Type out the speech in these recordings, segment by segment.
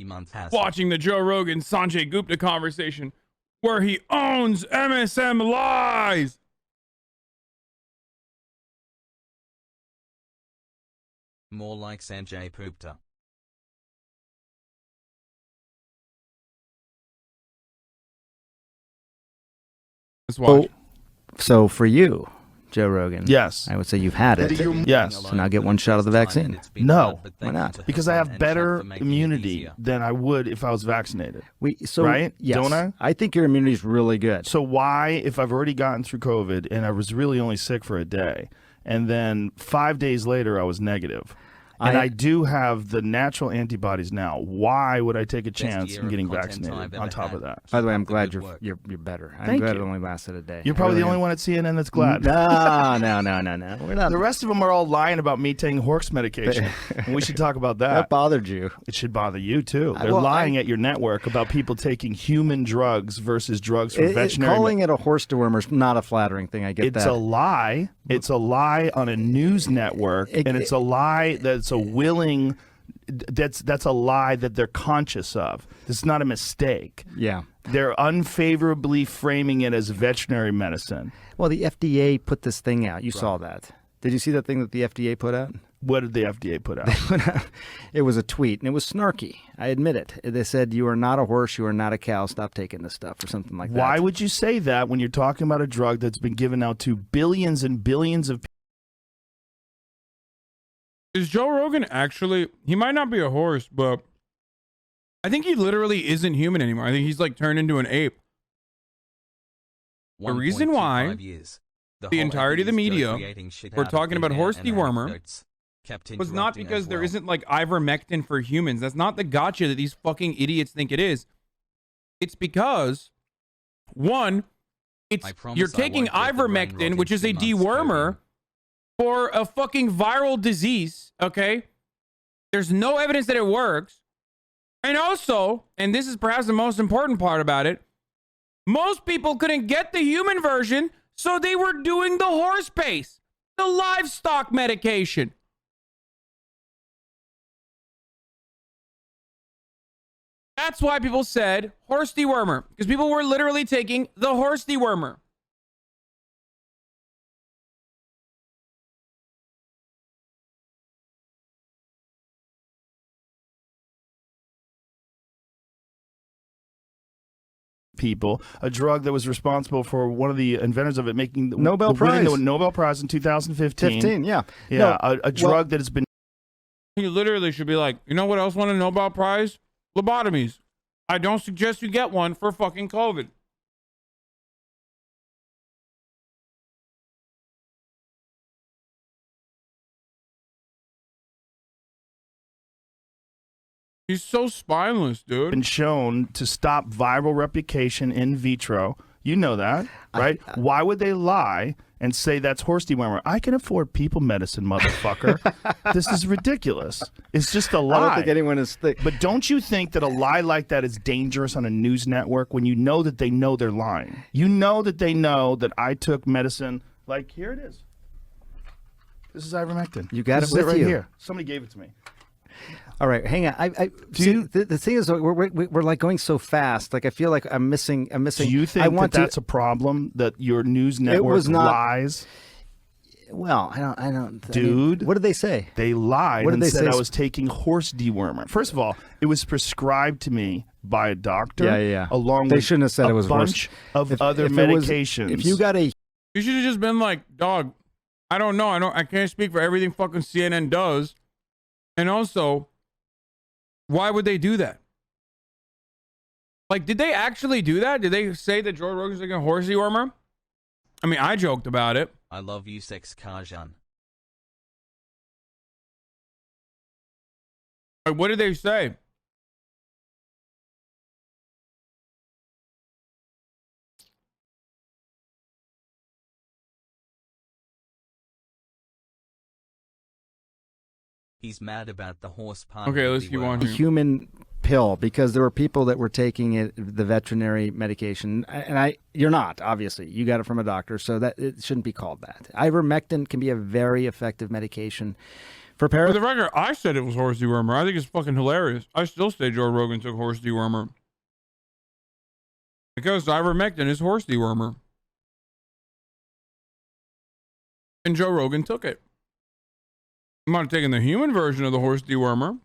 month has watching the Joe Rogan Sanjay Gupta conversation where he owns MSM lies. more like Sanjay Gupta. Let's watch. So for you, Joe Rogan, yes, I would say you've had it. Yes. So now get one shot of the vaccine. No. Why not? Because I have better immunity than I would if I was vaccinated. Right? Yes. Don't I? I think your immunity is really good. So why, if I've already gotten through COVID and I was really only sick for a day, and then 5 days later I was negative, and I do have the natural antibodies now, why would I take a chance in getting vaccinated on top of that? By the way, I'm glad you're better. I'm glad it only lasted a day. You're probably the only one at CNN that's glad. No. We're not. The rest of them are all lying about me taking horse medication. And we should talk about that. That bothered you. It should bother you, too. They're lying at your network about people taking human drugs versus drugs for veterinary. Calling it a horse dewormer is not a flattering thing. I get that. It's a lie. It's a lie on a news network, and it's a lie that's a willing. That's a lie that they're conscious of. It's not a mistake. Yeah. They're unfavorably framing it as veterinary medicine. Well, the FDA put this thing out. You saw that. Did you see that thing that the FDA put out? What did the FDA put out? It was a tweet, and it was snarky. I admit it. They said, "You are not a horse. You are not a cow. Stop taking this stuff," or something like that. Why would you say that when you're talking about a drug that's been given out to billions and billions of people? Is Joe Rogan actually, he might not be a horse, but I think he literally isn't human anymore. I think he's like turned into an ape. The reason why the entirety of the media were talking about horse dewormer was not because there isn't like ivermectin for humans. That's not the gotcha that these fucking idiots think it is. It's because, one, you're taking ivermectin, which is a dewormer, for a fucking viral disease, okay? There's no evidence that it works. And also, and this is perhaps the most important part about it, most people couldn't get the human version, so they were doing the horse paste, the livestock medication. That's why people said horse dewormer, because people were literally taking the horse dewormer. People, a drug that was responsible for one of the inventors of it making the Nobel Prize. The Nobel Prize in 2015. Yeah. Yeah, no, a drug that has been. You literally should be like, you know what else won a Nobel Prize? Lobotomies. I don't suggest you get one for fucking COVID. He's so spineless, dude. Been shown to stop viral replication in vitro. You know that, right? Why would they lie and say that's horse dewormer? I can afford people medicine, motherfucker. This is ridiculous. It's just a lie. I don't think anyone is thick. But don't you think that a lie like that is dangerous on a news network when you know that they know they're lying? You know that they know that I took medicine. Like, here it is. This is ivermectin. You got this it with right you. Here. Somebody gave it to me. All right, hang on. The thing is, we're like going so fast. Like I feel like I'm missing. Do you think that's a problem that your news network lies? Well, I don't. Dude, what did they say? They lied and said I was taking horse dewormer. First of all, it was prescribed to me by a doctor. Yeah. Along they with shouldn't have said a it was bunch horse. of other medications. If you got a, you should have just been like, dog. I don't know. I can't speak for everything fucking CNN does. And also, why would they do that? Like, did they actually do that? Did they say that Joe Rogan's like a horse dewormer? I mean, I joked about it. I love you, sex Kajan. Like, what did they say? He's mad about the horse part. Okay, let's keep on. Human pill, because there were people that were taking it, the veterinary medication, and you're not, obviously. You got it from a doctor, so that it shouldn't be called that. Ivermectin can be a very effective medication For For the record, I said it was horse dewormer. I think it's fucking hilarious. I still say Joe Rogan took horse dewormer. Because ivermectin is horse dewormer. And Joe Rogan took it. I'm not taking the human version of the horse dewormer.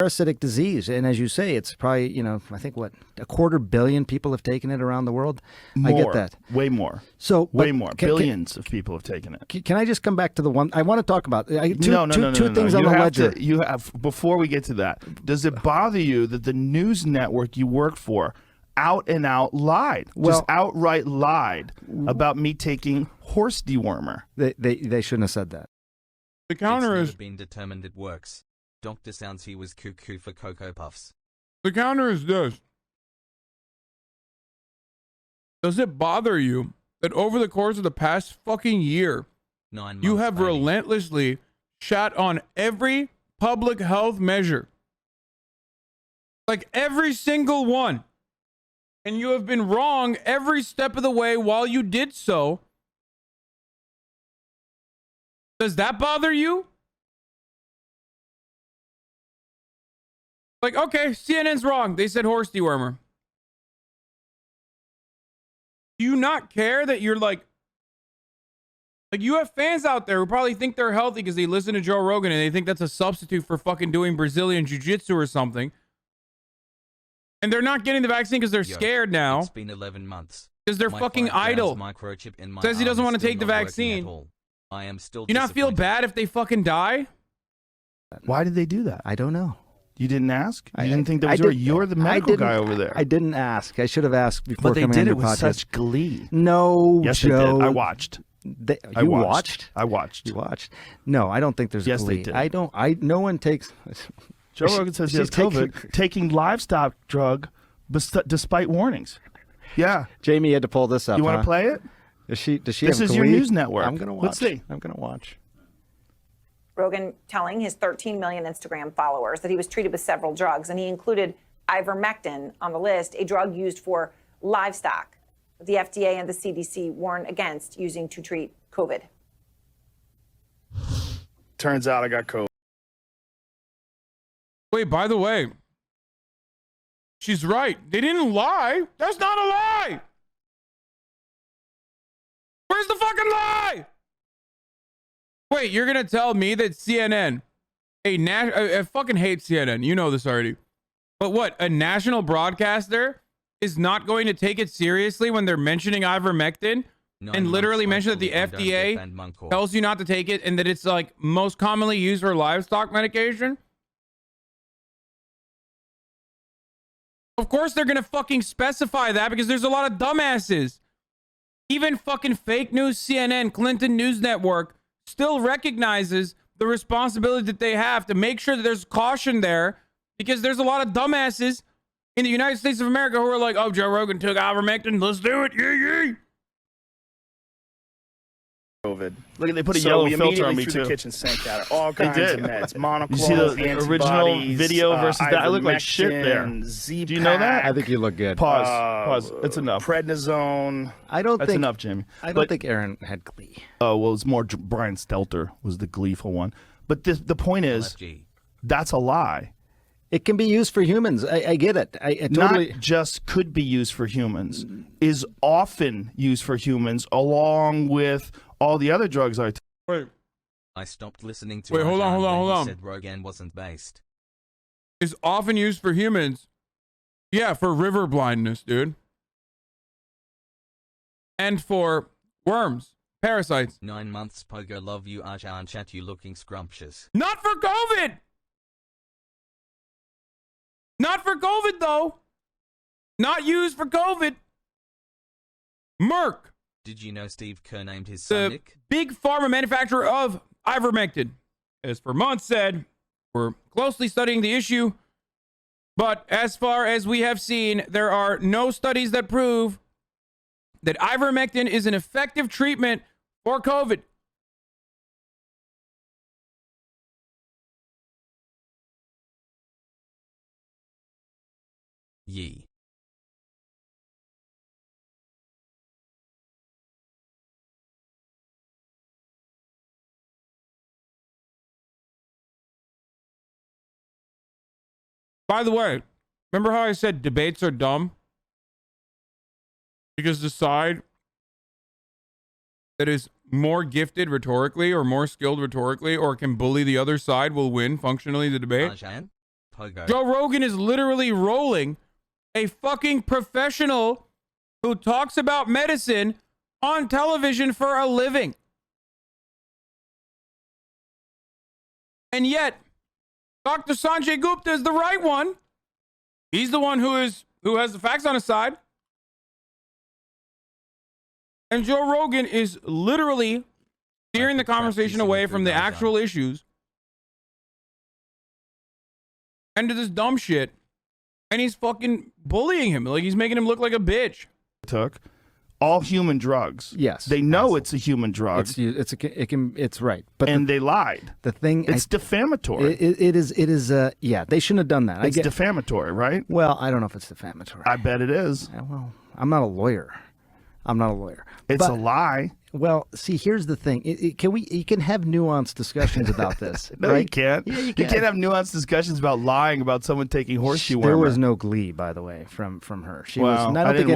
parasitic disease, and as you say, it's probably, you know, I think what, 250 million people have taken it around the world. More, I get that. Way more. So way more. Billions of people have taken it. Can I just come back to the one I want to talk about? Two things on you the have ledger. You have, before we get to that, does it bother you that the news network you work for out and out lied, just outright lied about me taking horse dewormer? They shouldn't have said that. The counter it's is been determined it works. Doctor sounds he was cuckoo for Cocoa Puffs. the counter is this. Does it bother you that over the course of the past fucking year, 9 months, you have baby. relentlessly shat on every public health measure? Like every single one. And you have been wrong every step of the way while you did so. Does that bother you? Like, okay, CNN's wrong. They said horse dewormer. Do you not care that you're like you have fans out there who probably think they're healthy because they listen to Joe Rogan and they think that's a substitute for fucking doing Brazilian jiu-jitsu or something. And they're not getting the vaccine because they're scared now. It's been 11 months. Because they're fucking idle. Microchip in my Says he doesn't want to take the vaccine. I am still You not feel bad if they fucking die? Why did they do that? I don't know. You didn't ask? You didn't think that was you're the medical guy over there. I didn't ask. I should have asked before. But they coming did on it your with podcast. such glee. No, yes, Joe. they did. I watched. You watched? I watched. You watched? No, I don't think there's yes, glee. They did. I don't. No one takes. Joe Rogan says he has COVID, taking livestock drug despite warnings. Yeah. Jamie had to pull this up. You want to play it? Does she This have is your glee? news network. I'm gonna watch. Let's see. I'm gonna watch. Rogan telling his 13 million Instagram followers that he was treated with several drugs, and he included ivermectin on the list, a drug used for livestock that the FDA and the CDC warn against using to treat COVID. Turns out I got COVID. Wait, by the way, she's right. They didn't lie. That's not a lie. Where's the fucking lie? Wait, you're going to tell me that CNN, I fucking hate CNN. You know this already. But what, a national broadcaster is not going to take it seriously when they're mentioning ivermectin and literally mention that the FDA tells you not to take it and that it's like most commonly used for livestock medication? Of course they're going to fucking specify that because there's a lot of dumbasses. Even fucking fake news CNN, Clinton News Network still recognizes the responsibility that they have to make sure that there's caution there because there's a lot of dumbasses in the United States of America who are like, oh, Joe Rogan took ivermectin, let's do it, yeah. COVID. Look, they put a yellow filter on me threw too. the kitchen sink at it. All kinds of meds. Monoclonal, You see the original antibodies, video versus that? I look like shit there. Z-Pack, Do you know that? I think you look good. Pause. It's enough. Prednisone. I don't That's think enough, Jamie. I don't think Aaron had glee. Oh, well, it's more Brian Stelter was the gleeful one. But the point is, that's a lie. It can be used for humans. I get it. I totally. Not just could be used for humans, is often used for humans along with all the other drugs I take. Wait, I stopped listening to Wait, hold on, Arjan hold on, when hold he on. said Rogan wasn't based. is often used for humans. Yeah, for river blindness, dude. And for worms, parasites. 9 months, Pogo, love you, Arjan, chat, you looking scrumptious. Not for COVID! Not for COVID, though. Not used for COVID. Merck, Did you know Steve Kerr named his son the Nick? big pharma manufacturer of ivermectin, has for months said, we're closely studying the issue, but as far as we have seen, there are no studies that prove that ivermectin is an effective treatment for COVID. Yee. By the way, remember how I said debates are dumb? Because the side that is more gifted rhetorically or more skilled rhetorically or can bully the other side will win functionally the debate. Joe Rogan is literally rolling a fucking professional who talks about medicine on television for a living. And yet, Dr. Sanjay Gupta is the right one. He's the one who has the facts on his side. And Joe Rogan is literally steering the conversation away from the actual issues and to this dumb shit. And he's fucking bullying him. Like, he's making him look like a bitch. Took all human drugs. Yes. They know it's a human drug. It's right. But they lied. The thing, it's defamatory. It is. Yeah, they shouldn't have done that. It's defamatory, right? Well, I don't know if it's defamatory. I bet it is. Well, I'm not a lawyer. It's a lie. Well, see, here's the thing. You can have nuanced discussions about this. No, right? you can't. Yeah, you can't have nuanced discussions about lying about someone taking horse dewormer. There was no glee, by the way, from her. She was. I don't think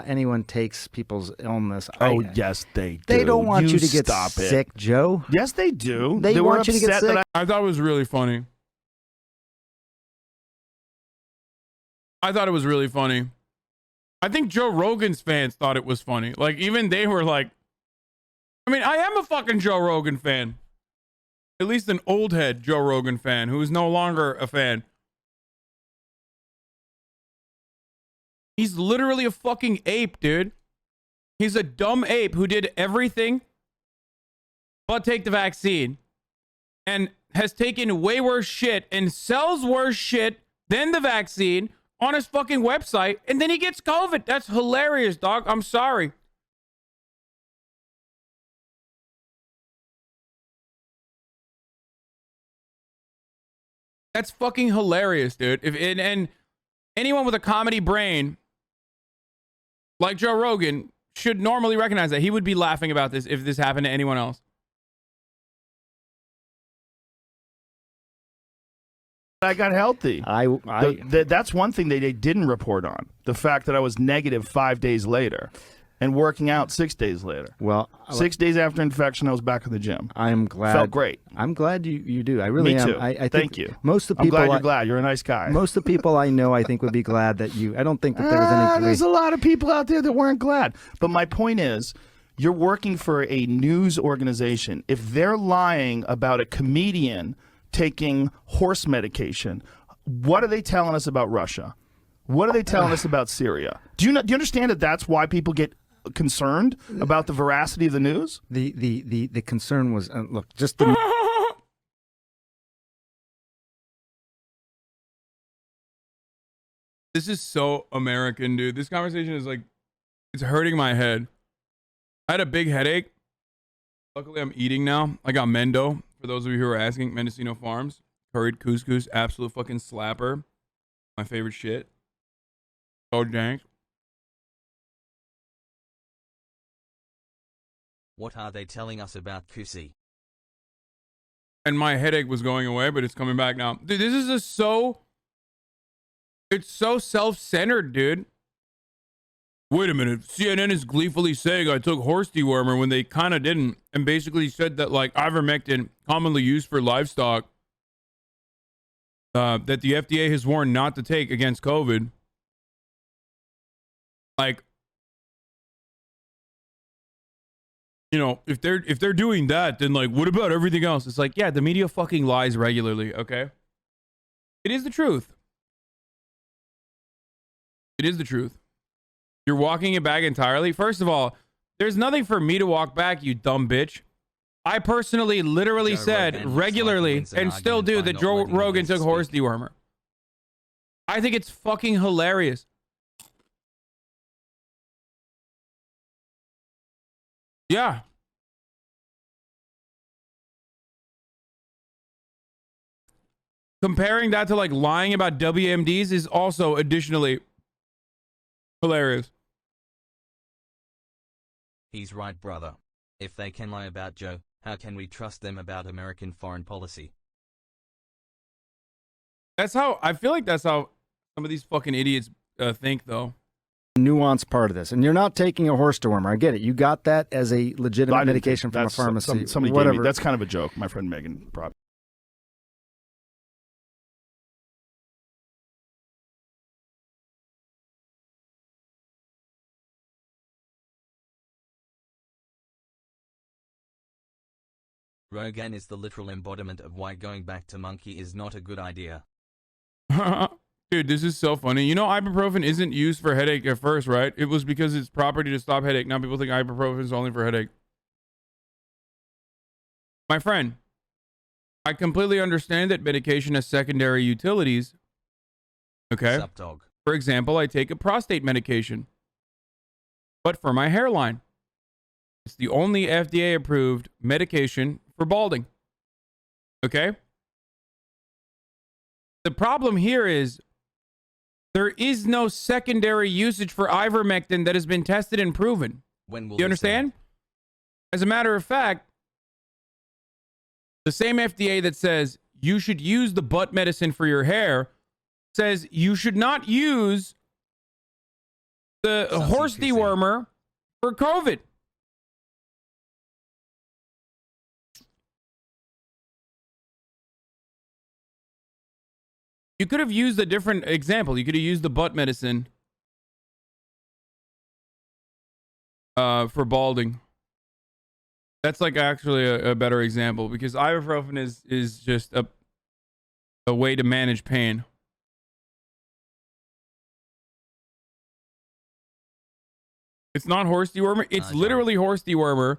anyone takes people's illness. Yes, they do. They don't want you to get sick, Joe. Yes, they do. They want you to get sick. I thought it was really funny. I think Joe Rogan's fans thought it was funny. Like, even they were like, I mean, I am a fucking Joe Rogan fan. At least an old head Joe Rogan fan who is no longer a fan. He's literally a fucking ape, dude. He's a dumb ape who did everything but take the vaccine and has taken way worse shit and sells worse shit than the vaccine on his fucking website, and then he gets COVID. That's hilarious, dog. I'm sorry. That's fucking hilarious, dude. And anyone with a comedy brain like Joe Rogan should normally recognize that. He would be laughing about this if this happened to anyone else. I got healthy. That's one thing they didn't report on. The fact that I was negative 5 days later and working out 6 days later. Well, 6 days after infection, I was back in the gym. I'm glad. Felt great. I'm glad you do. I really am. Me too. I think Thank you. Most of the people. I'm glad you're glad. You're a nice guy. Most of the people I know, I think, would be glad that you. I don't think that there was any. There's a lot of people out there that weren't glad. But my point is, you're working for a news organization. If they're lying about a comedian taking horse medication, what are they telling us about Russia? What are they telling us about Syria? Do you understand that that's why people get concerned about the veracity of the news? The concern was look, just This is so American, dude. This conversation is like, it's hurting my head. I had a big headache. Luckily, I'm eating now. I got Mendo. For those of you who are asking, Mendocino Farms. Curried couscous, absolute fucking slapper. My favorite shit. So dank. What are they telling us about Kusi? And my headache was going away, but it's coming back now. Dude, this is just so... It's so self-centered, dude. Wait a minute. CNN is gleefully saying I took horse dewormer when they kind of didn't. And basically said that, like, ivermectin, commonly used for livestock, that the FDA has warned not to take against COVID. Like, you know, if they're doing that, then, like, what about everything else? It's like, yeah, the media fucking lies regularly, okay? It is the truth. It is the truth. You're walking it back entirely. First of all, there's nothing for me to walk back, you dumb bitch. I personally literally said regularly and still do that Joe Rogan took horse dewormer. I think it's fucking hilarious. Yeah. Comparing that to like lying about WMDs is also additionally hilarious. He's right, brother. If they can lie about Joe, how can we trust them about American foreign policy? That's how I feel like that's how some of these fucking idiots think, though. Nuanced part of this, and you're not taking a horse dewormer. I get it. You got that as a legitimate medication from a pharmacy. Somebody whatever. gave me. That's kind of a joke. My friend Megan brought. Rogan is the literal embodiment of why going back to monkey is not a good idea. Dude, this is so funny. You know, ibuprofen isn't used for headache at first, right? It was because it's property to stop headache. Now people think ibuprofen is only for headache. My friend, I completely understand that medication has secondary utilities. Okay. Sup, dog. For example, I take a prostate medication, but for my hairline. It's the only FDA approved medication for balding. Okay. The problem here is there is no secondary usage for ivermectin that has been tested and proven. When will you understand? As a matter of fact, the same FDA that says you should use the butt medicine for your hair says you should not use the horse dewormer for COVID. You could have used a different example. You could have used the butt medicine for balding. That's like actually a better example because ibuprofen is just a way to manage pain. It's not horse dewormer. It's literally horse dewormer